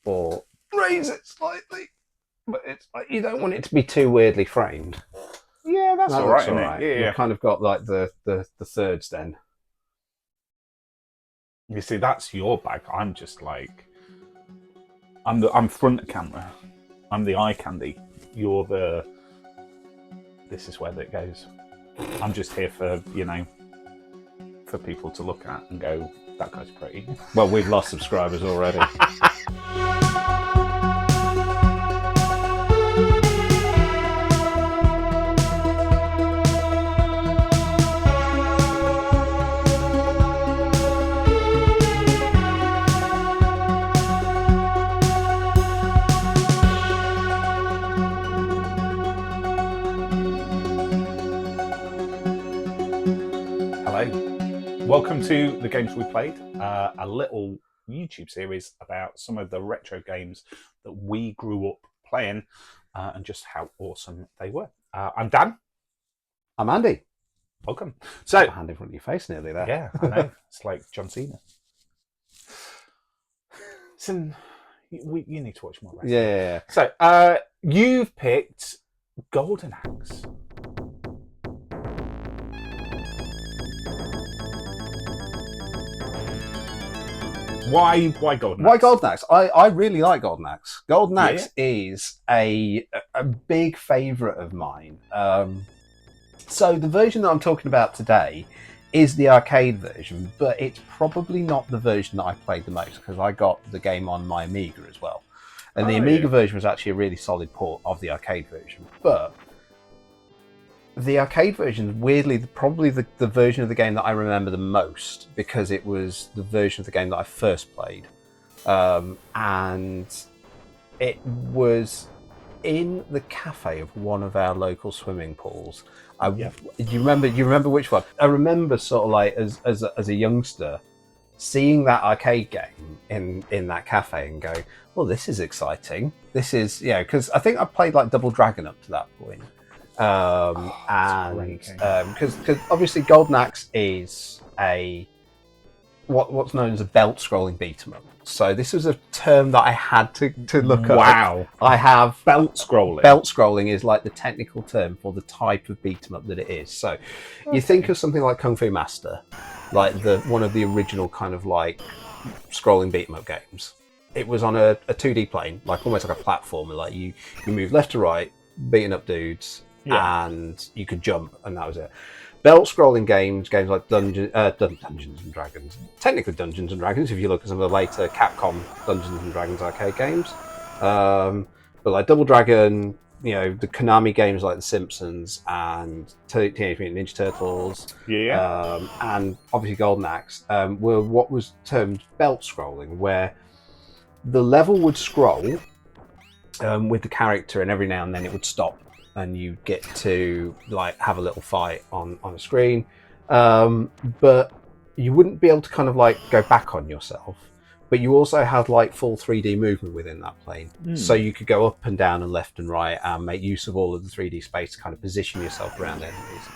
or raise it slightly. But it's like you don't want it to be too weirdly framed. Yeah, that's That all looks right, all isn't right. it? You've Yeah. kind of got like the thirds then. You see, that's your bag. I'm just like, I'm front of camera. I'm the eye candy. You're the. This is where that goes. I'm just here for for people to look at and go, that guy's pretty. Well, we've lost subscribers already. Hello. Welcome to The Games We Played, a little YouTube series about some of the retro games that we grew up playing and just how awesome they were. I'm Dan. I'm Andy. Welcome. Got So, my hand in front of your face nearly there. yeah, I know. It's like John Cena. You need to watch more wrestling. Yeah. So, you've picked Golden Axe. Why Golden Axe? Why Golden Axe? I really like Golden Axe. Golden Axe is a big favourite of mine. So the version that I'm talking about today is the arcade version, but it's probably not the version that I played the most because I got the game on my Amiga as well. And the Amiga version was actually a really solid port of the arcade version. But the arcade version is weirdly probably the version of the game that I remember the most because it was the version of the game that I first played. And it was in the cafe of one of our local swimming pools. Do you remember which one? I remember sort of like as a youngster seeing that arcade game in that cafe and going, well, this is exciting. This is, because I think I played like Double Dragon up to that point. Because obviously Golden Axe is what's known as a belt scrolling beat 'em up. So this was a term that I had to look up. Wow. I have Belt scrolling. Belt scrolling is like the technical term for the type of beat 'em up that it is. So you think of something like Kung Fu Master, like one of the original kind of like scrolling beat 'em up games. It was on a 2D plane, like almost like a platformer. Like you move left to right, beating up dudes. Yeah. And you could jump, and that was it. Belt scrolling games like Dungeons and Dragons, technically Dungeons and Dragons if you look at some of the later Capcom Dungeons and Dragons arcade games, but like Double Dragon, the Konami games like The Simpsons and Teenage Mutant Ninja Turtles, and obviously Golden Axe were what was termed belt scrolling, where the level would scroll with the character, and every now and then it would stop. And you get to like have a little fight on a screen, but you wouldn't be able to kind of like go back on yourself. But you also had like full 3D movement within that plane, so you could go up and down and left and right and make use of all of the 3D space to kind of position yourself around enemies.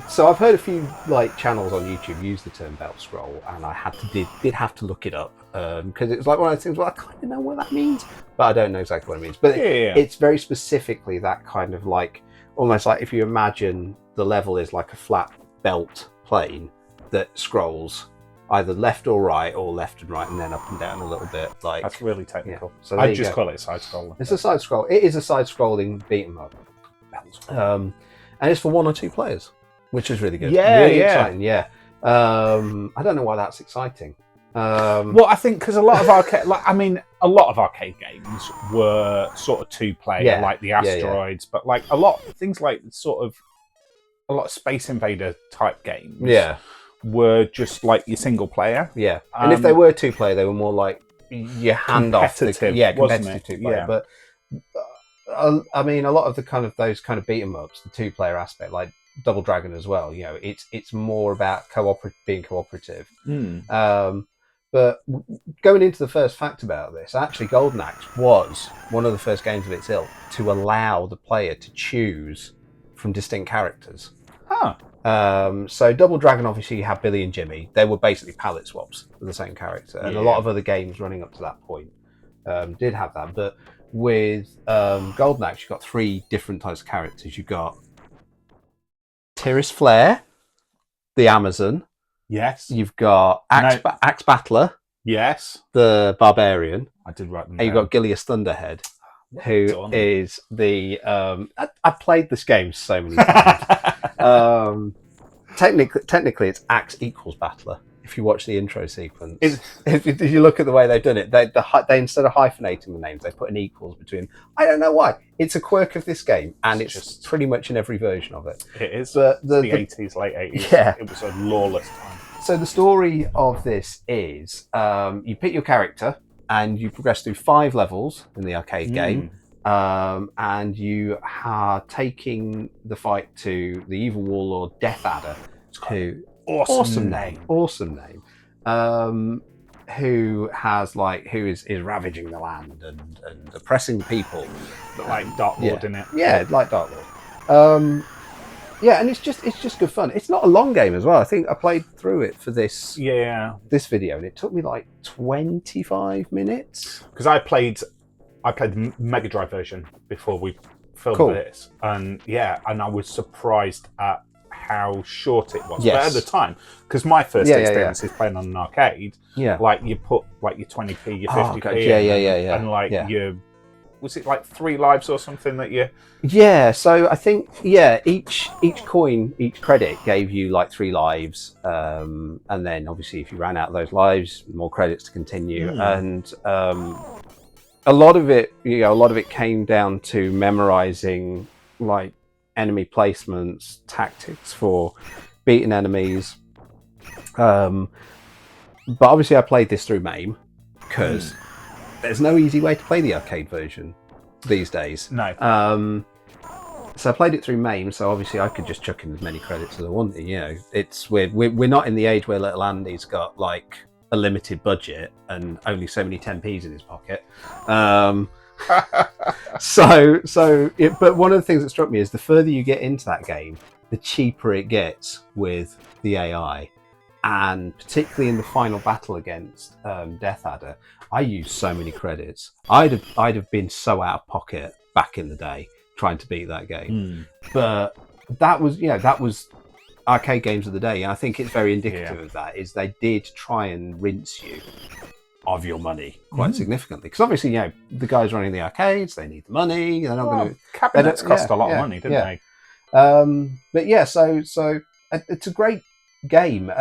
So I've heard a few like channels on YouTube use the term belt scroll, and I did have to look it up because it was like one of those things. Well, I kind of know what that means, but I don't know exactly what it means. But it's very specifically that kind of like almost like if you imagine the level is like a flat belt plane that scrolls either left or right, or left and right, and then up and down a little bit. Like that's really technical. Yeah. So I just call it side scrolling. It's a side scroll. It is a side scrolling beat 'em up. And it's for 1 or 2 players, which is really good. Really exciting. Yeah. I don't know why that's exciting. Well, I think because a lot of arcade games were sort of 2-player, like the Asteroids, but like things like sort of a lot of Space Invader type games, were just like your single player. Yeah, and if they were 2-player, they were more like your hand off. Competitive 2-player. But I mean, a lot of those kind of beat 'em ups, the 2-player aspect, like Double Dragon as well. It's more about being cooperative. But going into the first fact about this, actually, Golden Axe was one of the first games of its ilk to allow the player to choose from distinct characters. Huh. So Double Dragon, obviously, you have Billy and Jimmy. They were basically palette swaps of the same character, and a lot of other games running up to that point did have that. But with Golden Axe, you've got 3 different types of characters. You've got Tiris Flare, the Amazon. Yes. You've got Axe Battler. Yes. The Barbarian. I did write them And you've got Gilius Thunderhead, who is the... I've played this game so many times. Technically, it's Axe equals Battler. If you watch the intro sequence, if you look at the way they've done it, they instead of hyphenating the names, they put an equals between. I don't know why. It's a quirk of this game, and it's just pretty much in every version of it. It is. But the 80s, late 80s. Yeah. It was a lawless time. So the story of this is you pick your character and you progress through 5 levels in the arcade game. And you are taking the fight to the evil warlord Death Adder, who awesome name, who is ravaging the land and oppressing the people, but like Dark Lord in it. Yeah, like Dark Lord. Yeah, and it's just good fun. It's not a long game as well. I think I played through it for this video, and it took me like 25 minutes. Because I played the Mega Drive version before we filmed this, and I was surprised at how short it was. But at the time, because my first experience is playing on an arcade, like you put like your 20p, your 50p, and like your, was it like 3 lives or something that you? Yeah, so I think each coin, each credit gave you like 3 lives, and then obviously if you ran out of those lives, more credits to continue, and a lot of it came down to memorizing like enemy placements, tactics for beating enemies. But obviously I played this through MAME, because there's no easy way to play the arcade version these days. No. So I played it through MAME, so obviously I could just chuck in as many credits as I wanted. You know, it's weird. We're not in the age where little Andy's got like a limited budget and only so many 10p's in his pocket. But one of the things that struck me is the further you get into that game, the cheaper it gets with the AI. And particularly in the final battle against Death Adder, I used so many credits. I'd have been so out of pocket back in the day trying to beat that game. But that was arcade games of the day, and I think it's very indicative of that. Is they did try and rinse you of your money quite significantly, because obviously the guys running the arcades, they need the money. They're not going to. Cabinets cost a lot of money, didn't they? But so it's a great game.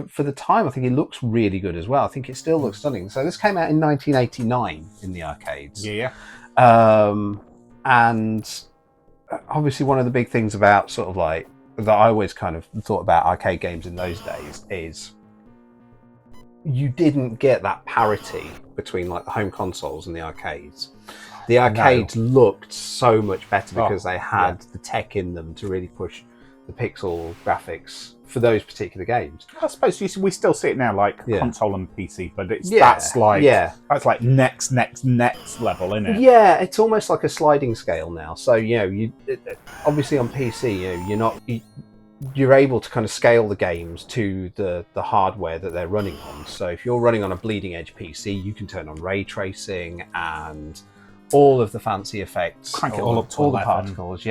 For the time, I think it looks really good as well. I think it still looks stunning. So this came out in 1989 in the arcades. And obviously one of the big things about sort of like that I always kind of thought about arcade games in those days is you didn't get that parity between like the home consoles and the arcades. The arcades looked so much better because they had the tech in them to really push the pixel graphics for those particular games. I suppose we still see it now, like console and PC, but that's like next level, isn't it? Yeah, it's almost like a sliding scale now. So you obviously on PC, you're able to kind of scale the games to the hardware that they're running on. So if you're running on a bleeding edge PC, you can turn on ray tracing and all of the fancy effects, crank it all up to all 11. The particles,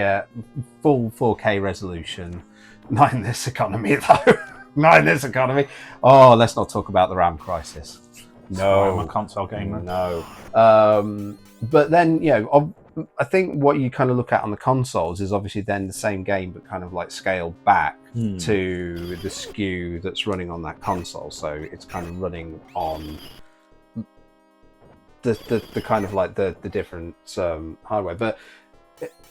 full 4K resolution. Not in this economy, though. Not in this economy. Oh, let's not talk about the RAM crisis. No, I'm a console gamer. No. But then, I think what you kind of look at on the consoles is obviously then the same game, but kind of like scaled back to the SKU that's running on that console. So it's kind of running on the kind of like the different hardware. But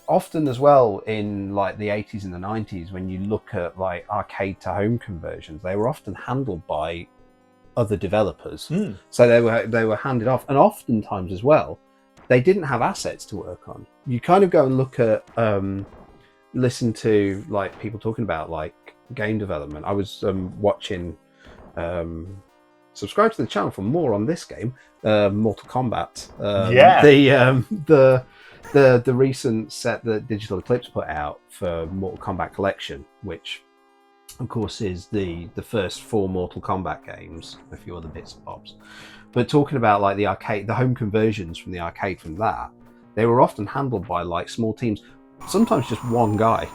often as well in like the 80s and the 90s, when you look at like arcade to home conversions, they were often handled by other developers. So they were handed off, and oftentimes as well, they didn't have assets to work on. You kind of go and look at listen to like people talking about like game development. I was watching subscribe to the channel for more on this game, Mortal Kombat. the recent set that Digital Eclipse put out for Mortal Kombat Collection, which of course is the first 4 Mortal Kombat games, a few other bits and bobs. But talking about like the arcade, the home conversions from the arcade from that, they were often handled by like small teams, sometimes just one guy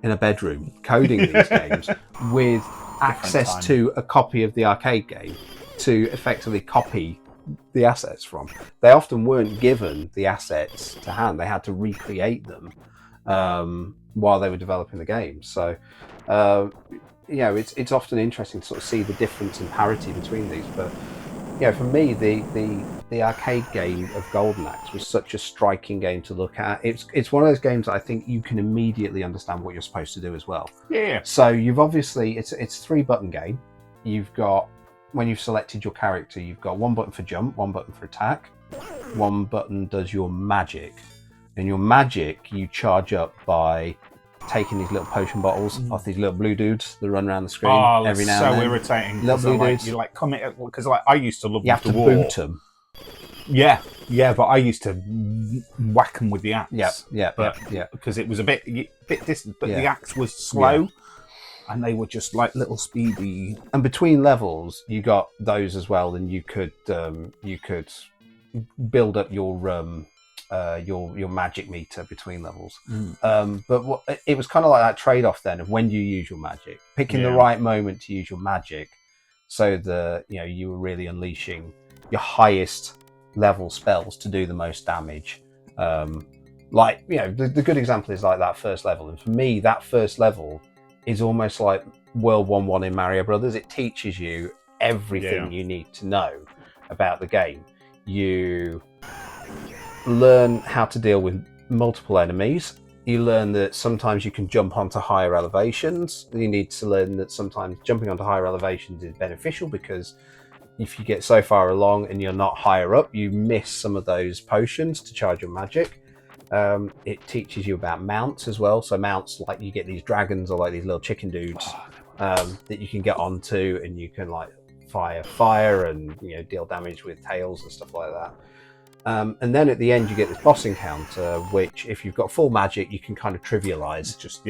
in a bedroom coding these games with access to a copy of the arcade game to effectively copy the assets from. They often weren't given the assets to hand. They had to recreate them while they were developing the game. So, it's often interesting to sort of see the difference in parity between these. But for me, the arcade game of Golden Axe was such a striking game to look at. It's one of those games that I think you can immediately understand what you're supposed to do as well. Yeah. So you've obviously it's a 3-button game. You've got, when you've selected your character, you've got 1 button for jump, 1 button for attack, 1 button does your magic, and your magic you charge up by taking these little potion bottles off these little blue dudes that run around the screen every now and then. So irritating. Little blue dudes. You like come because like I used to love. You have to boot them. Yeah, but I used to whack them with the axe. Yeah, because it was a bit distant, but the axe was slow, and they were just like little speedy. And between levels, you got those as well, and you could build up your magic meter between levels. But it was kind of like that trade-off then of when you use your magic, picking the right moment to use your magic, so that you were really unleashing your highest level spells to do the most damage. The good example is like that first level, and for me that first level is almost like World 1-1 in Mario Brothers. It teaches you everything you need to know about the game. You learn how to deal with multiple enemies. You learn that sometimes you can jump onto higher elevations. You need to learn that sometimes jumping onto higher elevations is beneficial, because if you get so far along and you're not higher up, you miss some of those potions to charge your magic. It teaches you about mounts as well. So mounts, like you get these dragons or like these little chicken dudes that you can get onto, and you can like fire and deal damage with tails and stuff like that. And then at the end you get this boss encounter, which if you've got full magic you can kind of trivialize. Just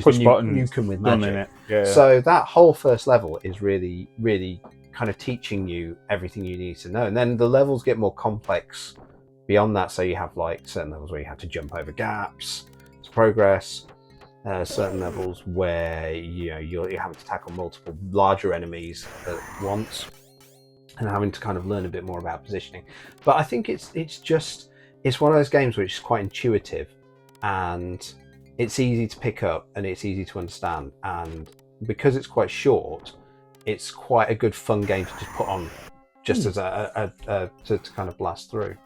push buttons, nuke them with magic. Yeah. So that whole first level is really, really kind of teaching you everything you need to know. And then the levels get more complex beyond that. So you have like certain levels where you have to jump over gaps to progress. Certain levels where you're having to tackle multiple larger enemies at once, and having to kind of learn a bit more about positioning. But I think it's one of those games which is quite intuitive, and it's easy to pick up and it's easy to understand. And because it's quite short, it's quite a good fun game to just put on, just as to kind of blast through.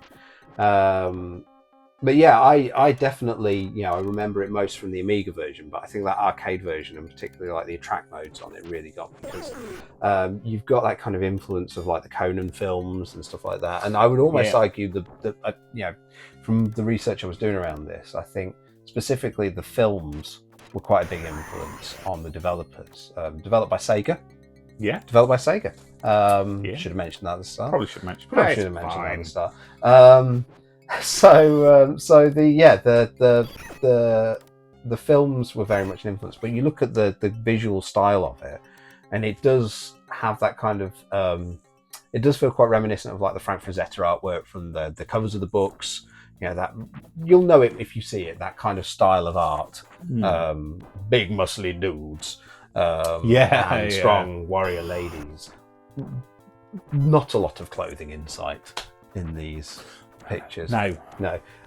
But yeah, I definitely, I remember it most from the Amiga version, but I think that arcade version, and particularly like the attract modes on it, really got me, because you've got that kind of influence of like the Conan films and stuff like that. And I would almost argue from the research I was doing around this, I think specifically the films were quite a big influence on the developers. Developed by Sega. Yeah. Developed by Sega. Should have mentioned that at the start. Probably should have mentioned that at the start. So the films were very much an influence, but you look at the visual style of it, and it does have that kind of it does feel quite reminiscent of like the Frank Frazetta artwork from the covers of the books. That you'll know it if you see it. That kind of style of art, big muscly dudes, and strong warrior ladies. Not a lot of clothing in sight in these pictures. No.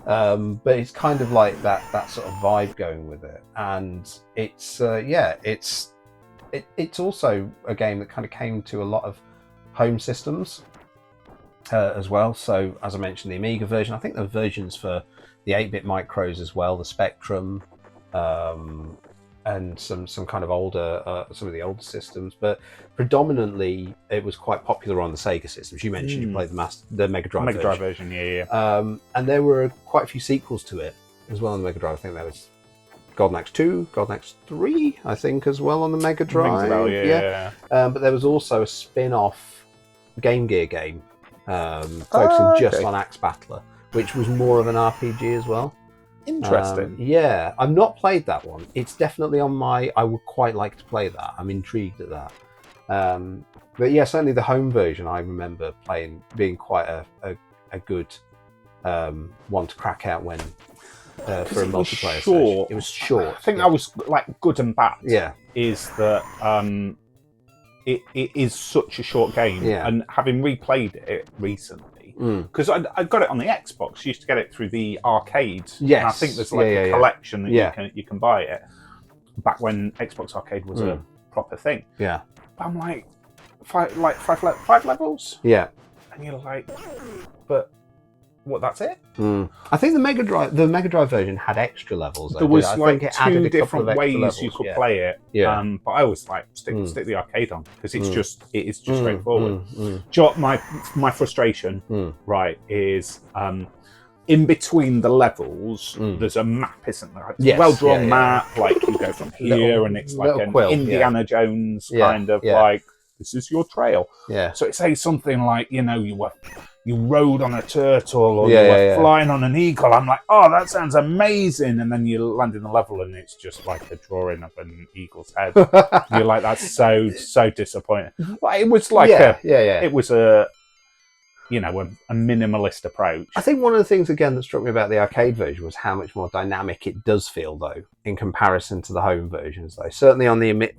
But it's kind of like that sort of vibe going with it, and it's also a game that kind of came to a lot of home systems as well. So as I mentioned, the Amiga version, I think there are versions for the 8-bit micros as well, the Spectrum, and some kind of older some of the older systems, but predominantly it was quite popular on the Sega systems. You mentioned you played the Mega Drive version. And there were quite a few sequels to it as well on the Mega Drive. I think there was Golden Axe 2, Golden Axe 3, I think, as well on the Mega Drive. But there was also a spin-off Game Gear game focusing just on Axe Battler, which was more of an RPG as well. Interesting. Yeah, I've not played that one. It's definitely on my. I would quite like to play that. I'm intrigued at that. But yeah, certainly the home version I remember playing being quite a good one to crack out when for a multiplayer session. It was short. I think that was like good and bad. Yeah. Is that it is such a short game, Yeah. and having replayed it recently. Because I got it on the Xbox. You used to get it through the arcade. Yes. And I think there's like a collection that you can buy it. Back when Xbox Arcade was a proper thing. Yeah. But I'm like, five levels? Yeah. And you're like, but what, that's it? I think the Mega Drive version had extra levels. There was I like think it added two a couple different of extra ways levels. you could play it. Yeah. But I always like stick the arcade on because it's just straightforward. Do you know what my frustration, right, is in between the levels, there's a map, isn't there? It's a well-drawn map, like you go from here and it's like an Indiana Jones kind of like, this is your trail. Yeah. So it says something like, you rode on a turtle or you were flying on an eagle. I'm like, oh, that sounds amazing. And then you land in the level and it's just like a drawing of an eagle's head. You're like, that's so disappointing. Well, it was like it was a minimalist approach. I think one of the things, again, that struck me about the arcade version was how much more dynamic it does feel, though, in comparison to the home versions, though. Certainly on the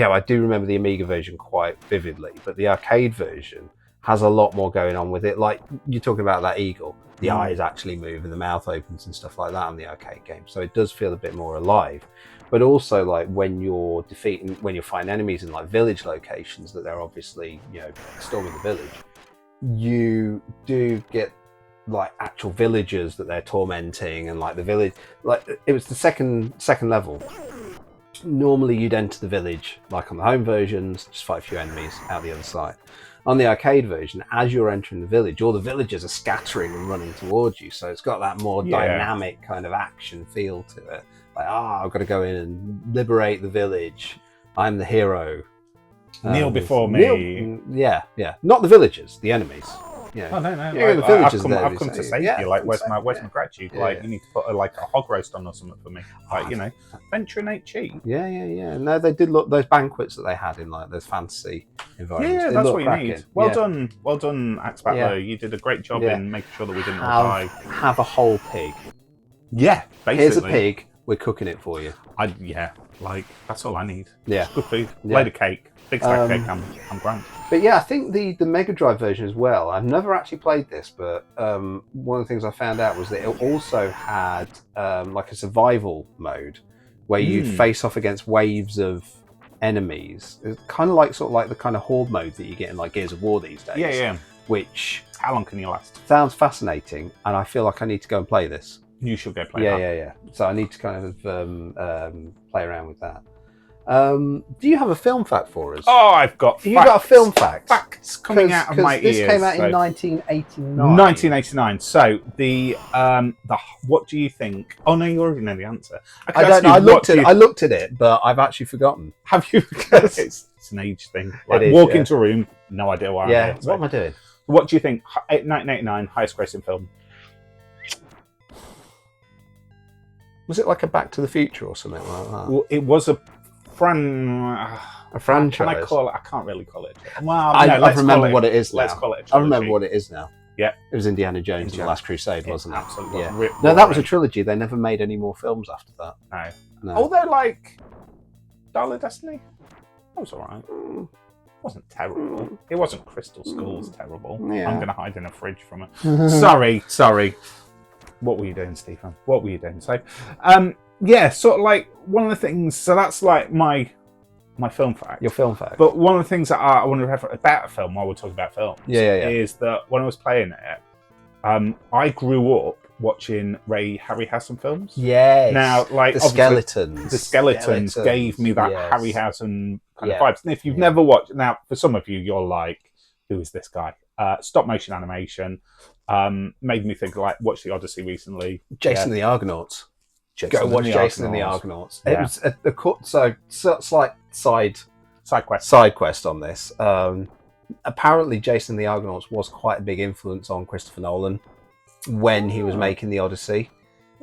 I do remember the Amiga version quite vividly, but the arcade version has a lot more going on with it. Like, you're talking about that eagle. The eyes actually move and the mouth opens and stuff like that on the arcade game. So it does feel a bit more alive. But also, like, when you're fighting enemies in, like, village locations that they're obviously, storming the village, you do get like actual villagers that they're tormenting, and like the village, like it was the second level. Normally you'd enter the village like on the home versions, just fight a few enemies out the other side. On the arcade version, as you're entering the village, all the villagers are scattering and running towards you, so it's got that more dynamic kind of action feel to it. Like, I've got to go in and liberate the village, I'm the hero. Kneel before me. Yeah. Not the villagers, the enemies. Yeah. Oh no. The villagers I've come to save you. Like, where's my gratitude? Like, you need to put a hog roast on or something for me. Like, venturing ain't cheap. Yeah. No, they did look those banquets that they had in like those fantasy environments. Yeah, that's what you need. Well done, Axe Battler. You did a great job in making sure that we didn't die. Have a whole pig. Yeah, basically. Here's a pig. We're cooking it for you. That's all I need. Yeah, just good food. Blade of cake. Big stack cake, I'm grand. But yeah, I think the Mega Drive version as well, I've never actually played this, but one of the things I found out was that it also had like a survival mode where you'd face off against waves of enemies. It's kind of like the kind of horde mode that you get in like Gears of War these days. Yeah. Which, how long can you last? Sounds fascinating, and I feel like I need to go and play this. You should go play that. Yeah. So I need to kind of play around with that. Do you have a film fact for us? Oh, I've got. You got a film fact? Facts coming out of my ears. This came out in 1989. 1989. So the what do you think? Oh no, you already know the answer. I don't know. I looked at it, but I've actually forgotten. Have you? It's an age thing. Like, walk into a room, no idea why. Yeah. What am I doing? What do you think? 1989 highest grossing film. Was it like a Back to the Future or something like that? Well, it was a franchise. Can I call it? I can't really call it. Well, I remember what it is now. Let's call it a trilogy. I remember what it is now. Yeah. It was Indiana Jones and the Last Crusade, wasn't it? Absolutely. Yeah. No, that was a trilogy. They never made any more films after that. No. Although, like, Dial of Destiny, that was alright. It wasn't terrible. It wasn't Crystal Skull's terrible. Yeah. I'm going to hide in a fridge from it. Sorry. What were you doing, Stephen? What were you doing? So, yeah, sort of like one of the things. So that's like my film fact. Your film fact. But one of the things that I want to refer about a film while we're talking about films, is that when I was playing it, I grew up watching Ray Harryhausen films. Yes. Now, like the skeletons. The skeletons gave me that Harryhausen kind of vibes. And if you've never watched, now for some of you, you're like, who is this guy? Stop motion animation. Made me think, like, watch the Odyssey recently. Jason and the Argonauts. Go watch Jason and the Argonauts. It was a slight side quest on this. Apparently, Jason and the Argonauts was quite a big influence on Christopher Nolan when he was making the Odyssey.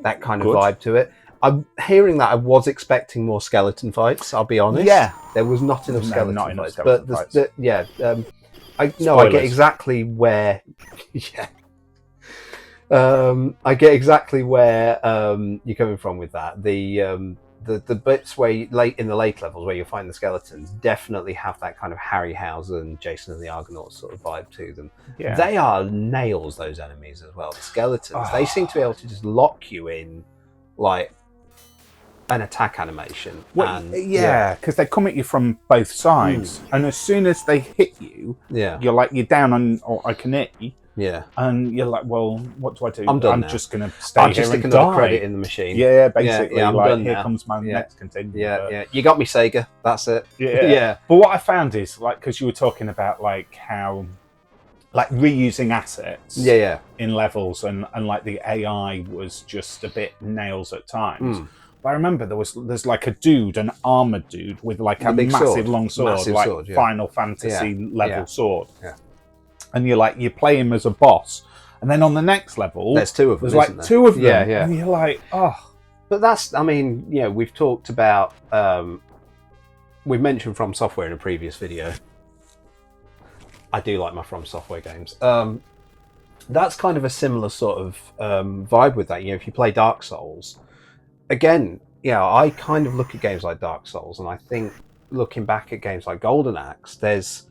that kind of Good. vibe to it. I'm hearing that I was expecting more skeleton fights. I'll be honest. Yeah. There was not enough No, skeleton not enough fights. skeleton But fights. I get Spoilers. exactly where. Yeah. I get exactly where you're coming from with that. The bits where late in the late levels where you find the skeletons definitely have that kind of Harryhausen, Jason and the Argonauts sort of vibe to them. Yeah. They are nails, those enemies as well. The skeletons, they seem to be able to just lock you in like an attack animation. Well, yeah, because they come at you from both sides, and as soon as they hit you, you're like, you're down on like a knee. Yeah. And you're like, well, what do I do? I'm done now. Just going to stay I'll here just stick and another die. credit in the machine. Yeah, basically. Yeah, I'm like, done here now. comes my next continue. Yeah. You got me, Sega. That's it. Yeah. Yeah. But what I found is, like, because you were talking about, like, how, like, reusing assets in levels and like, the AI was just a bit nails at times. But I remember there's like a dude, an armored dude with, like, a massive long sword, like Final Fantasy level sword. Yeah. And you play him as a boss, and then on the next level, there's two of them. There's like two of them, yeah. And you're like, oh. But that's, I mean, we've talked about, we've mentioned From Software in a previous video. I do like my From Software games. That's kind of a similar sort of vibe with that. If you play Dark Souls, again, I kind of look at games like Dark Souls, and I think looking back at games like Golden Axe,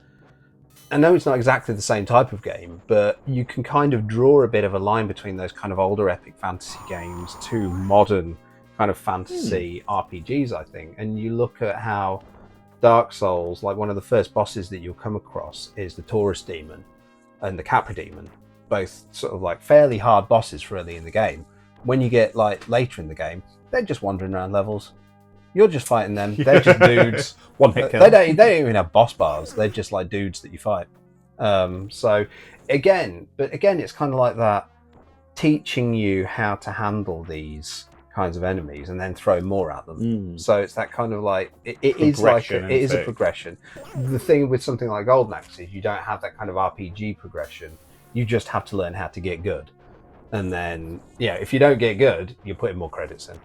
I know it's not exactly the same type of game, but you can kind of draw a bit of a line between those kind of older epic fantasy games to modern kind of fantasy RPGs, I think. And you look at how Dark Souls, like one of the first bosses that you'll come across is the Taurus Demon and the Capra Demon, both sort of like fairly hard bosses for early in the game. When you get like later in the game, they're just wandering around levels. You're just fighting them. They're just dudes. One hit kill. They don't even have boss bars. They're just like dudes that you fight. So again, it's kind of like that, teaching you how to handle these kinds of enemies and then throw more at them. So it's that kind of like it is a progression. The thing with something like Golden Axe is you don't have that kind of RPG progression. You just have to learn how to get good, and then if you don't get good, you're putting more credits in.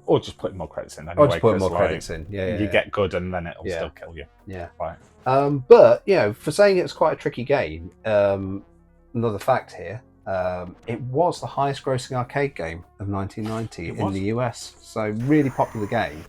Or just put more credits in anyway. Or just put more credits in. You get good and then it'll still kill you. Yeah. Right. But, for saying it's quite a tricky game, another fact here, it was the highest grossing arcade game of 1990 in the US. So really popular game.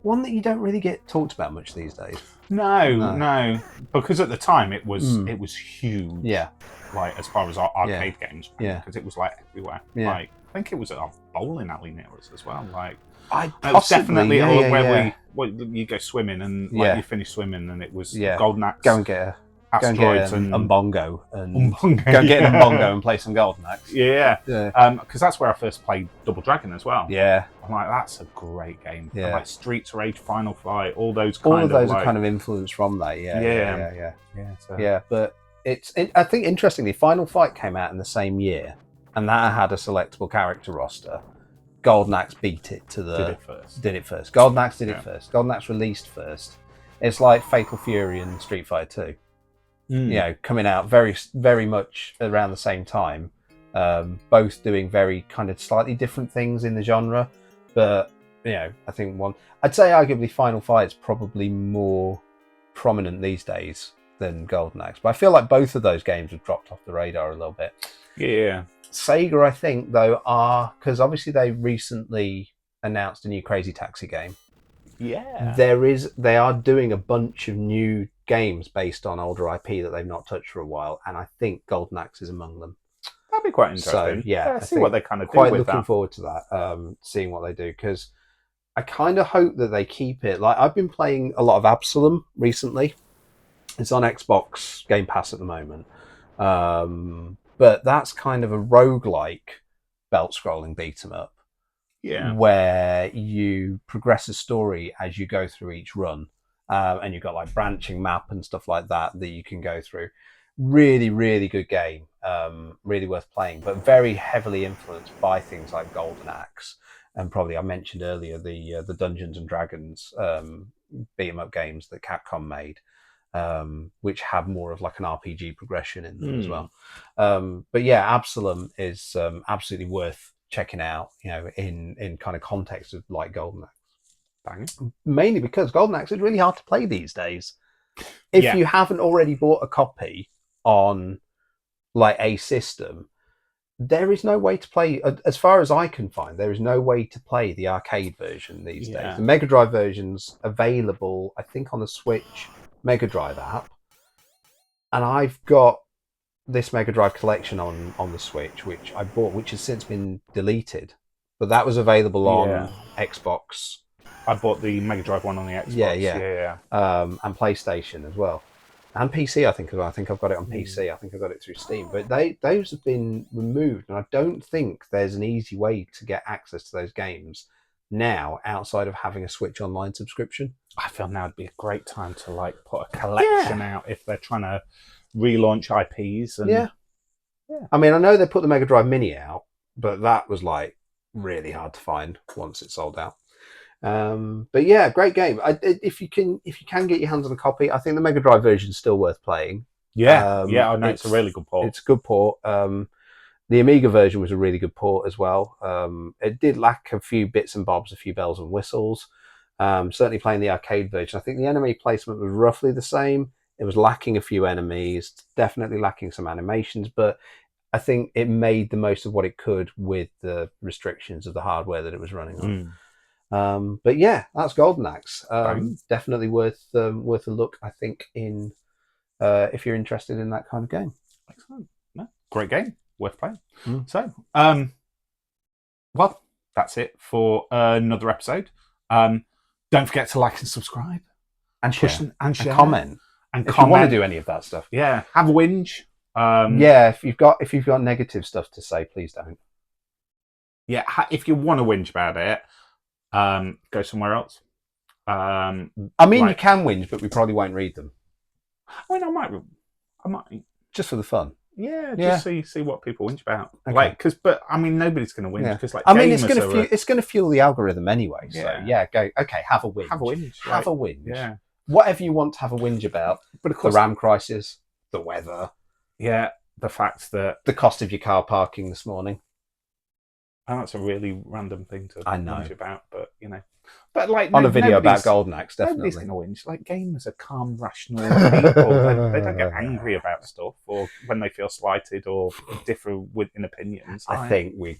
One that you don't really get talked about much these days. No. Because at the time it was huge. Yeah. Like as far as arcade games. Yeah. Because it was like everywhere. Yeah. Like I think it was at a bowling alley near us as well. Like it was definitely where you go swimming and you finish swimming and it was Golden Axe. Go and get Asteroids and Um Bongo and go and get an Um Bongo and play some Golden Axe. Because that's where I first played Double Dragon as well. Yeah. I'm like, that's a great game. Yeah. And like Streets Rage, Final Fight, all those are kind of influenced from that. Yeah. But I think interestingly, Final Fight came out in the same year, and that had a selectable character roster. Golden Axe beat it to did it first. Golden Axe did it first. Golden Axe released first. It's like Fatal Fury and Street Fighter 2. Coming out very, very much around the same time. Both doing very kind of slightly different things in the genre, but I think I'd say arguably Final Fight's probably more prominent these days than Golden Axe, but I feel like both of those games have dropped off the radar a little bit. Yeah. Sega, I think, though, because obviously they recently announced a new Crazy Taxi game. Yeah. They are doing a bunch of new games based on older IP that they've not touched for a while, and I think Golden Axe is among them. That'd be quite interesting. So, I see what they kind of do quite with looking that. forward to that, seeing what they do, because I kind of hope that they keep it. Like, I've been playing a lot of Absalom recently. It's on Xbox Game Pass at the moment. But that's kind of a roguelike belt-scrolling beat-em-up. Yeah. Where you progress a story as you go through each run. And you've got like branching map and stuff like that you can go through. Really, really good game. Really worth playing, but very heavily influenced by things like Golden Axe. And probably I mentioned earlier the Dungeons and Dragons beat-em-up games that Capcom made. Which have more of like an RPG progression in them as well. But yeah, Absalom is absolutely worth checking out, in kind of context of like Golden Axe. Bang. Mainly because Golden Axe is really hard to play these days. If Yeah. you haven't already bought a copy on like a system, there is no way to play, as far as I can find, there is no way to play the arcade version these days. The Mega Drive version's available, I think, on the Switch Mega Drive app. And I've got this Mega Drive collection on the Switch, which I bought, which has since been deleted. But that was available on Xbox. I bought the Mega Drive one on the Xbox. Yeah. And PlayStation as well. And PC, I think as well. I think I've got it on PC. I think I got it through Steam. But those have been removed, and I don't think there's an easy way to get access to those games now outside of having a Switch Online subscription. I feel now would be a great time to like put a collection out if they're trying to relaunch IPs. And... Yeah. I mean, I know they put the Mega Drive Mini out, but that was like really hard to find once it sold out. But yeah, great game. If you can get your hands on a copy, I think the Mega Drive version is still worth playing. I know it's a really good port. It's a good port. The Amiga version was a really good port as well. It did lack a few bits and bobs, a few bells and whistles. Certainly playing the arcade version, I think the enemy placement was roughly the same. It was lacking a few enemies, definitely lacking some animations, but I think it made the most of what it could with the restrictions of the hardware that it was running on. But yeah, that's Golden Axe. Definitely worth a look, I think, in if you're interested in that kind of game. Excellent. No, great game. Worth playing. So, well, that's it for another episode. Don't forget to like and subscribe. And share. And share. And comment. And if you want to do any of that stuff. Yeah. Have a whinge. If you've got negative stuff to say, please don't. Yeah, if you want to whinge about it, go somewhere else. I mean, you can whinge, but we probably won't read them. I mean, I might just for the fun. Yeah, just see what people whinge about. Okay. But I mean, nobody's going to whinge because it's going to fuel the algorithm anyway. So go. Okay, have a whinge. Have a whinge. Have a whinge. Yeah. Whatever you want to have a whinge about. But of course, the RAM crisis, the weather. Yeah, the fact that the cost of your car parking this morning. And that's a really random thing to whinge about, but But like on a video about Golden Axe, definitely. Nobody's going to whinge. Like gamers are calm, rational people. They don't get angry about stuff or when they feel slighted or differ in opinions. I think we.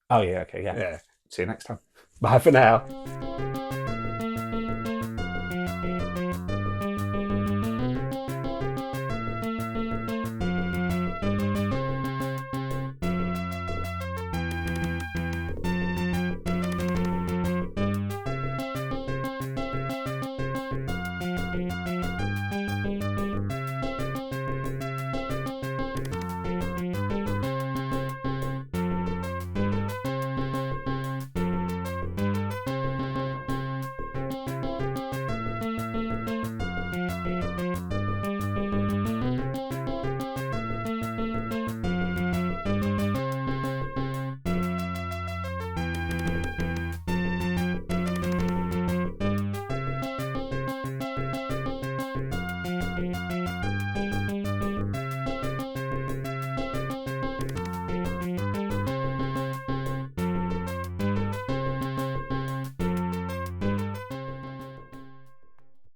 Oh yeah, okay, yeah. See you next time. Bye for now.